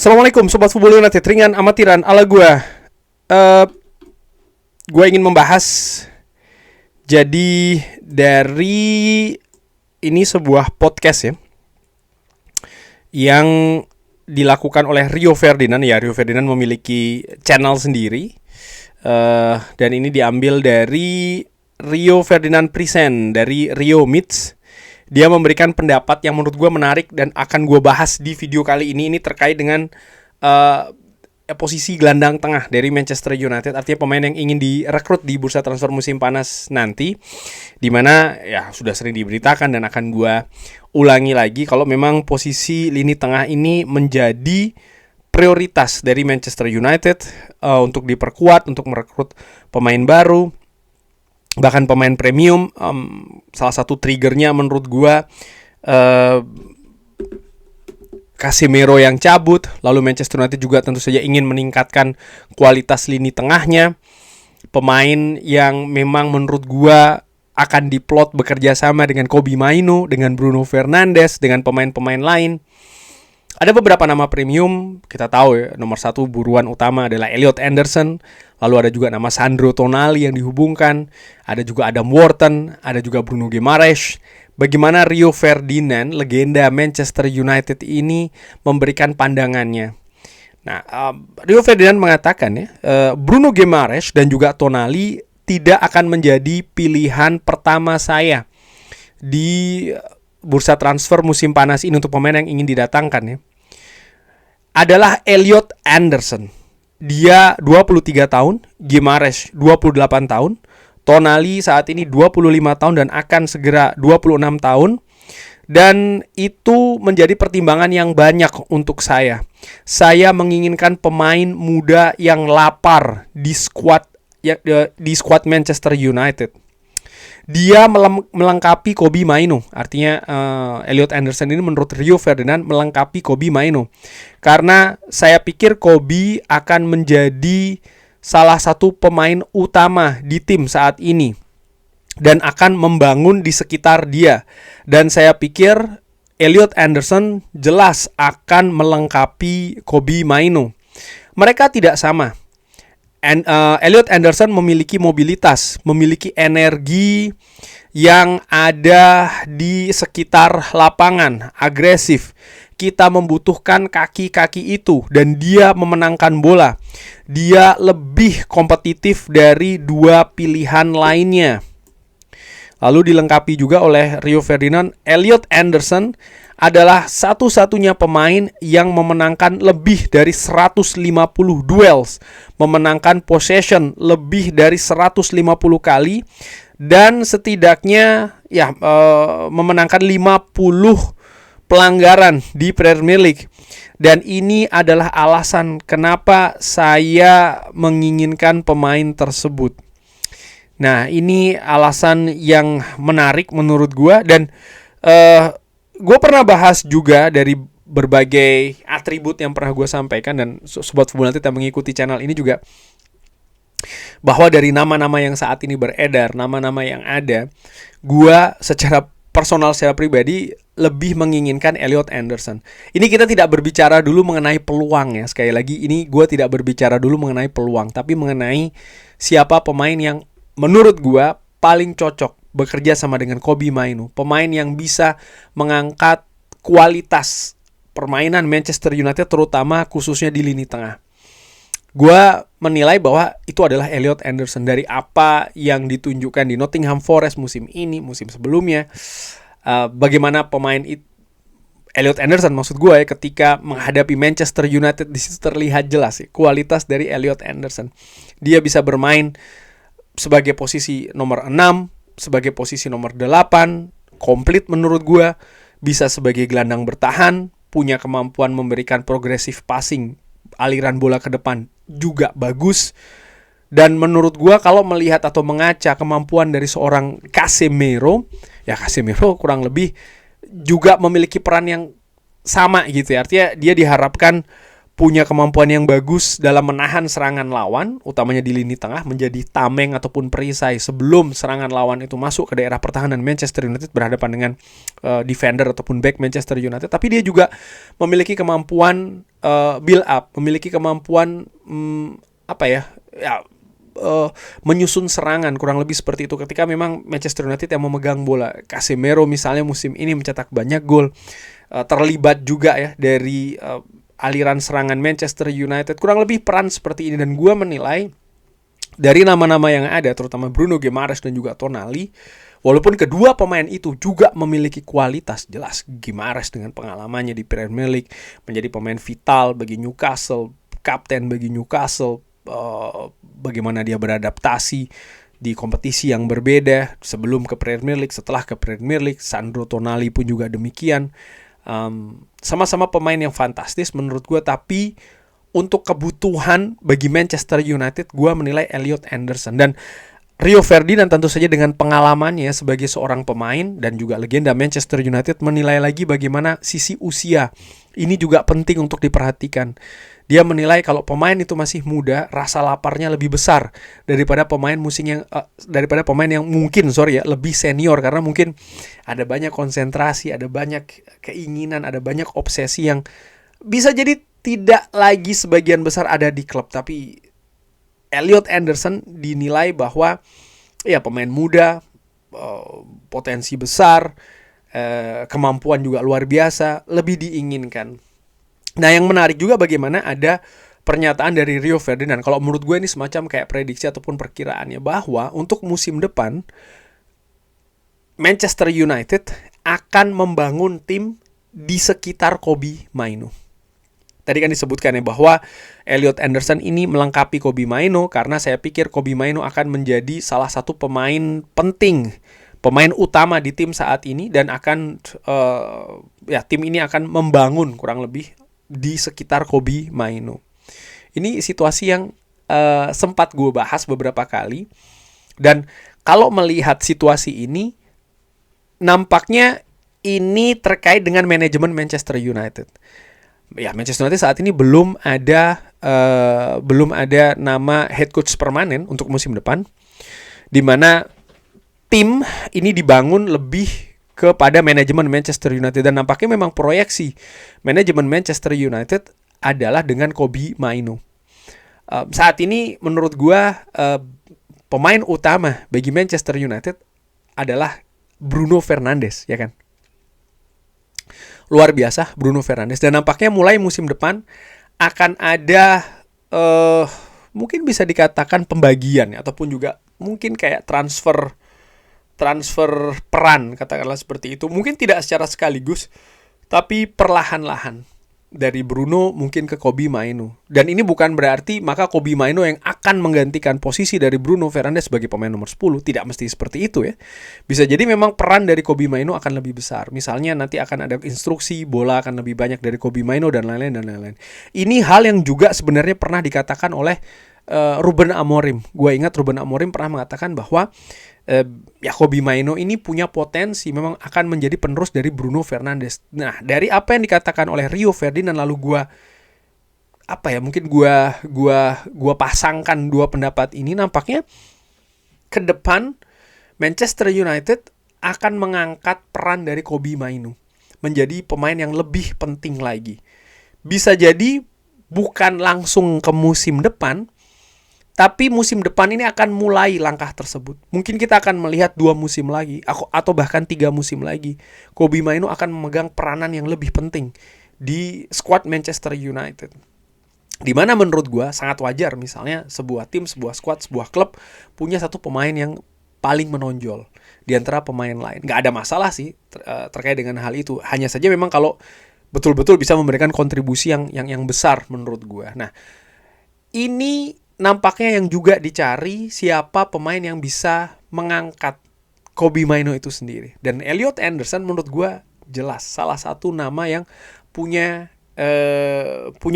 Assalamualaikum Sobat Football United, ringan amatiran ala gue. Gue ingin membahas. Jadi dari ini sebuah podcast ya, yang dilakukan oleh Rio Ferdinand. Ya, Rio Ferdinand memiliki channel sendiri, dan ini diambil dari Rio Ferdinand Present, dari Rio Meets. Dia memberikan pendapat yang menurut gue menarik dan akan gue bahas di video kali ini. Ini terkait dengan posisi gelandang tengah dari Manchester United, artinya pemain yang ingin direkrut di bursa transfer musim panas nanti, dimana ya sudah sering diberitakan dan akan gue ulangi lagi kalau memang posisi lini tengah ini menjadi prioritas dari Manchester United untuk diperkuat, untuk merekrut pemain baru, bahkan pemain premium. Salah satu triggernya menurut gue Casemiro yang cabut. Lalu Manchester United juga tentu saja ingin meningkatkan kualitas lini tengahnya. Pemain yang memang menurut gue akan diplot bekerja sama dengan Kobbie Mainoo, dengan Bruno Fernandes, dengan pemain-pemain lain. Ada beberapa nama premium, kita tahu ya, nomor satu buruan utama adalah Elliot Anderson. Lalu ada juga nama Sandro Tonali yang dihubungkan. Ada juga Adam Wharton, ada juga Bruno Guimaraes. Bagaimana Rio Ferdinand, legenda Manchester United ini memberikan pandangannya. Nah, Rio Ferdinand mengatakan ya, Bruno Guimaraes dan juga Tonali tidak akan menjadi pilihan pertama saya di bursa transfer musim panas ini untuk pemain yang ingin didatangkan ya. Adalah Elliot Anderson. Dia 23 tahun, Guimaraes 28 tahun. Tonali saat ini 25 tahun dan akan segera 26 tahun. Dan itu menjadi pertimbangan yang banyak untuk saya. Saya menginginkan pemain muda yang lapar di squad Manchester United. Dia melengkapi Kobbie Mainoo. Artinya Elliot Anderson ini menurut Rio Ferdinand melengkapi Kobbie Mainoo. Karena saya pikir Kobbie akan menjadi salah satu pemain utama di tim saat ini dan akan membangun di sekitar dia. Dan saya pikir Elliot Anderson jelas akan melengkapi Kobbie Mainoo. Mereka tidak sama. Elliot Anderson memiliki mobilitas, memiliki energi yang ada di sekitar lapangan, agresif. Kita membutuhkan kaki-kaki itu dan dia memenangkan bola. Dia lebih kompetitif dari dua pilihan lainnya. Lalu dilengkapi juga oleh Rio Ferdinand, Elliot Anderson adalah satu-satunya pemain yang memenangkan lebih dari 150 duels, memenangkan possession lebih dari 150 kali, dan setidaknya memenangkan 50 pelanggaran di Premier League. Dan ini adalah alasan kenapa saya menginginkan pemain tersebut. Nah, ini alasan yang menarik menurut gue. Dan gue pernah bahas juga dari berbagai atribut yang pernah gue sampaikan, dan Sobat Football United yang mengikuti channel ini juga, bahwa dari nama-nama yang saat ini beredar, nama-nama yang ada, gue secara personal, secara pribadi lebih menginginkan Elliot Anderson. Ini kita tidak berbicara dulu mengenai peluang ya. Sekali lagi, ini gue tidak berbicara dulu mengenai peluang, tapi mengenai siapa pemain yang menurut gue paling cocok bekerja sama dengan Kobbie Mainoo. Pemain yang bisa mengangkat kualitas permainan Manchester United, terutama khususnya di lini tengah. Gue menilai bahwa itu adalah Elliot Anderson. Dari apa yang ditunjukkan di Nottingham Forest musim ini, musim sebelumnya, bagaimana pemain Elliot Anderson maksud gue ya, ketika menghadapi Manchester United, di situ terlihat jelas ya, kualitas dari Elliot Anderson. Dia bisa bermain sebagai posisi nomor 6, sebagai posisi nomor 8, komplit menurut gue. Bisa sebagai gelandang bertahan, punya kemampuan memberikan progressive passing, aliran bola ke depan juga bagus. Dan menurut gue kalau melihat atau mengaca kemampuan dari seorang Casemiro, ya Casemiro kurang lebih juga memiliki peran yang sama gitu ya. Artinya dia diharapkan punya kemampuan yang bagus dalam menahan serangan lawan, utamanya di lini tengah, menjadi tameng ataupun perisai sebelum serangan lawan itu masuk ke daerah pertahanan Manchester United berhadapan dengan defender ataupun back Manchester United. Tapi dia juga memiliki kemampuan build up, memiliki kemampuan menyusun serangan, kurang lebih seperti itu. Ketika memang Manchester United yang memegang bola, Casemiro misalnya musim ini mencetak banyak gol, terlibat juga ya dari aliran serangan Manchester United, kurang lebih peran seperti ini. Dan gue menilai dari nama-nama yang ada, terutama Bruno Guimaraes dan juga Tonali, walaupun kedua pemain itu juga memiliki kualitas, jelas Guimaraes dengan pengalamannya di Premier League menjadi pemain vital bagi Newcastle, kapten bagi Newcastle, bagaimana dia beradaptasi di kompetisi yang berbeda sebelum ke Premier League, setelah ke Premier League. Sandro Tonali pun juga demikian. Sama-sama pemain yang fantastis menurut gue, tapi untuk kebutuhan bagi Manchester United, gue menilai Elliot Anderson. Dan Rio Ferdinand tentu saja dengan pengalamannya sebagai seorang pemain dan juga legenda Manchester United menilai lagi bagaimana sisi usia ini juga penting untuk diperhatikan. Dia menilai kalau pemain itu masih muda, rasa laparnya lebih besar daripada pemain yang mungkin lebih senior, karena mungkin ada banyak konsentrasi, ada banyak keinginan, ada banyak obsesi yang bisa jadi tidak lagi sebagian besar ada di klub. Tapi Elliot Anderson dinilai bahwa ya pemain muda, potensi besar, kemampuan juga luar biasa, lebih diinginkan. Nah, yang menarik juga bagaimana ada pernyataan dari Rio Ferdinand. Kalau menurut gue ini semacam kayak prediksi ataupun perkiraannya, bahwa untuk musim depan Manchester United akan membangun tim di sekitar Kobbie Mainoo. Tadi kan disebutkan ya bahwa Elliot Anderson ini melengkapi Kobbie Mainoo, karena saya pikir Kobbie Mainoo akan menjadi salah satu pemain penting, pemain utama di tim saat ini, dan akan tim ini akan membangun kurang lebih di sekitar Kobbie Mainoo. Ini situasi yang sempat gue bahas beberapa kali, dan kalau melihat situasi ini, nampaknya ini terkait dengan manajemen Manchester United. Ya, Manchester United saat ini belum ada nama head coach permanen untuk musim depan, di mana tim ini dibangun lebih kepada manajemen Manchester United, dan nampaknya memang proyeksi manajemen Manchester United adalah dengan Kobbie Mainoo. Saat ini menurut gua pemain utama bagi Manchester United adalah Bruno Fernandes, ya kan? Luar biasa Bruno Fernandes, dan nampaknya mulai musim depan akan ada mungkin bisa dikatakan pembagian ya, ataupun juga mungkin kayak transfer peran, katakanlah seperti itu. Mungkin tidak secara sekaligus, tapi perlahan-lahan. Dari Bruno mungkin ke Kobbie Mainoo. Dan ini bukan berarti maka Kobbie Mainoo yang akan menggantikan posisi dari Bruno Fernandes sebagai pemain nomor 10. Tidak mesti seperti itu ya. Bisa jadi memang peran dari Kobbie Mainoo akan lebih besar. Misalnya nanti akan ada instruksi, bola akan lebih banyak dari Kobbie Mainoo dan lain-lain. Ini hal yang juga sebenarnya pernah dikatakan oleh Ruben Amorim. Gue ingat Ruben Amorim pernah mengatakan bahwa Kobbie Mainoo ini punya potensi memang akan menjadi penerus dari Bruno Fernandes. Nah, dari apa yang dikatakan oleh Rio Ferdinand, lalu gue pasangkan dua pendapat ini, nampaknya ke depan Manchester United akan mengangkat peran dari Kobbie Mainoo menjadi pemain yang lebih penting lagi. Bisa jadi bukan langsung ke musim depan, tapi musim depan ini akan mulai langkah tersebut. Mungkin kita akan melihat 2 musim lagi, atau bahkan 3 musim lagi, Kobbie Mainoo akan memegang peranan yang lebih penting di skuad Manchester United. Dimana menurut gue sangat wajar misalnya sebuah tim, sebuah skuad, sebuah klub punya satu pemain yang paling menonjol di antara pemain lain. Gak ada masalah sih terkait dengan hal itu. Hanya saja memang kalau betul-betul bisa memberikan kontribusi yang besar menurut gue. Nah, ini nampaknya yang juga dicari, siapa pemain yang bisa mengangkat Kobbie Mainoo itu sendiri. Dan Elliot Anderson menurut gue jelas salah satu nama yang punya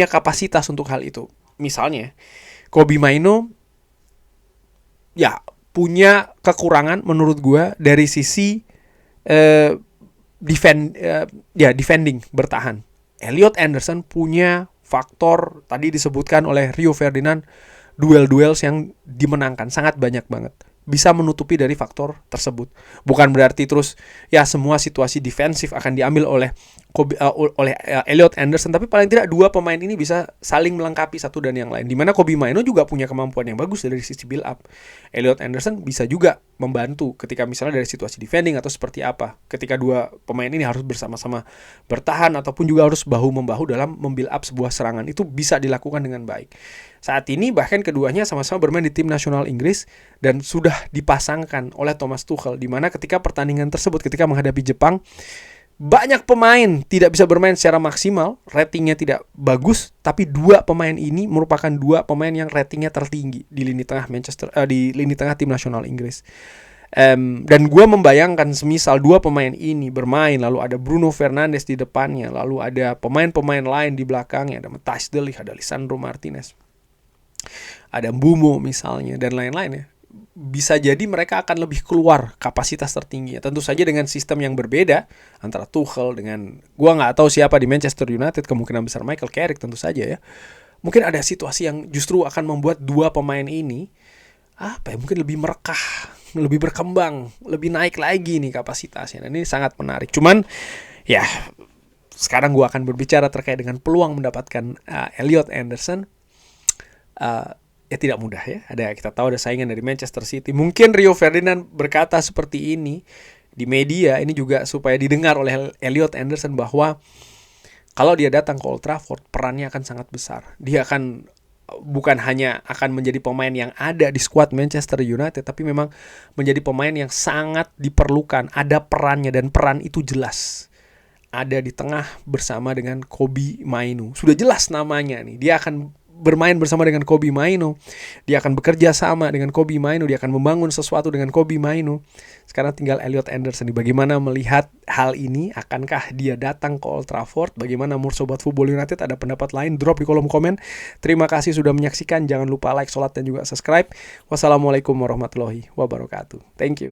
kapasitas untuk hal itu. Misalnya Kobbie Mainoo ya punya kekurangan menurut gue dari sisi defending, bertahan. Elliot Anderson punya faktor tadi disebutkan oleh Rio Ferdinand, duel-duel yang dimenangkan sangat banyak banget, bisa menutupi dari faktor tersebut. Bukan berarti terus ya semua situasi defensif akan diambil oleh Elliot Anderson, tapi paling tidak dua pemain ini bisa saling melengkapi satu dan yang lain. Dimana Kobbie Mainoo juga punya kemampuan yang bagus dari sisi build up. Elliot Anderson bisa juga membantu ketika misalnya dari situasi defending atau seperti apa. Ketika dua pemain ini harus bersama-sama bertahan ataupun juga harus bahu-membahu dalam membuild up sebuah serangan. Itu bisa dilakukan dengan baik. Saat ini bahkan keduanya sama-sama bermain di tim nasional Inggris dan sudah dipasangkan oleh Thomas Tuchel, di mana ketika pertandingan tersebut, ketika menghadapi Jepang, banyak pemain tidak bisa bermain secara maksimal, ratingnya tidak bagus, tapi dua pemain ini merupakan dua pemain yang ratingnya tertinggi di lini tengah di lini tengah tim nasional Inggris. Dan gue membayangkan semisal dua pemain ini bermain, lalu ada Bruno Fernandes di depannya, lalu ada pemain-pemain lain di belakangnya, ada Matthijs de Ligt, ada Lisandro Martinez, ada Mbeumo misalnya, dan lain-lain ya. Bisa jadi mereka akan lebih keluar kapasitas tertinggi. Tentu saja dengan sistem yang berbeda antara Tuchel dengan, gua nggak tahu siapa di Manchester United, kemungkinan besar Michael Carrick tentu saja ya. Mungkin ada situasi yang justru akan membuat dua pemain ini mungkin lebih merekah, lebih berkembang, lebih naik lagi nih kapasitasnya. Dan ini sangat menarik. Cuman ya sekarang gua akan berbicara terkait dengan peluang mendapatkan Elliot Anderson. Ya tidak mudah ya. Kita tahu ada saingan dari Manchester City. Mungkin Rio Ferdinand berkata seperti ini di media ini juga supaya didengar oleh Elliot Anderson bahwa kalau dia datang ke Old Trafford, perannya akan sangat besar. Dia akan bukan hanya akan menjadi pemain yang ada di skuad Manchester United, tapi memang menjadi pemain yang sangat diperlukan. Ada perannya dan peran itu jelas. Ada di tengah bersama dengan Kobbie Mainoo. Sudah jelas namanya nih. Dia akan bermain bersama dengan Kobbie Mainoo. Dia akan bekerja sama dengan Kobbie Mainoo. Dia akan membangun sesuatu dengan Kobbie Mainoo. Sekarang tinggal Elliot Anderson. Bagaimana melihat hal ini? Akankah dia datang ke Old Trafford? Bagaimana Sobat Football United? Ada pendapat lain? Drop di kolom komen. Terima kasih sudah menyaksikan. Jangan lupa like, sholat, dan juga subscribe. Wassalamualaikum warahmatullahi wabarakatuh. Thank you.